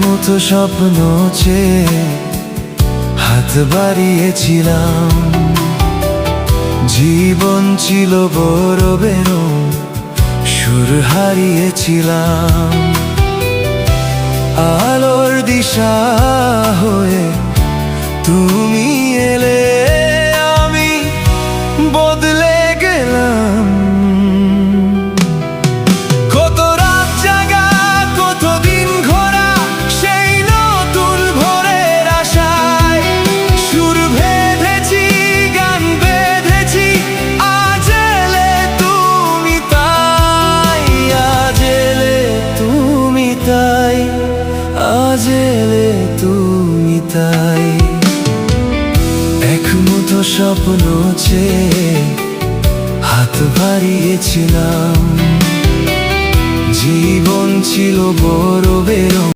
মুঠো স্বপ্ন চেয়ে হাত বাড়িয়েছিলাম। জীবন ছিল বড় বেরো, সুর হারিয়েছিলাম। আলোর দিশা হয়ে তুমি এলে, আমি বদলে গেলাম। কত রাত জাগা, কত দিন ঘোরা, সেই নতুন ভোরের আশায় সুর বেঁধেছি, গান বেঁধেছি। আজ এলে তুমি তাই, আজ এলে তুমি তাই, আজ এলে তুমি তাই। এক মুঠো স্বপ্ন চেয়ে হাত বাড়িয়েছিলাম। জীবন ছিল বড় বেরো।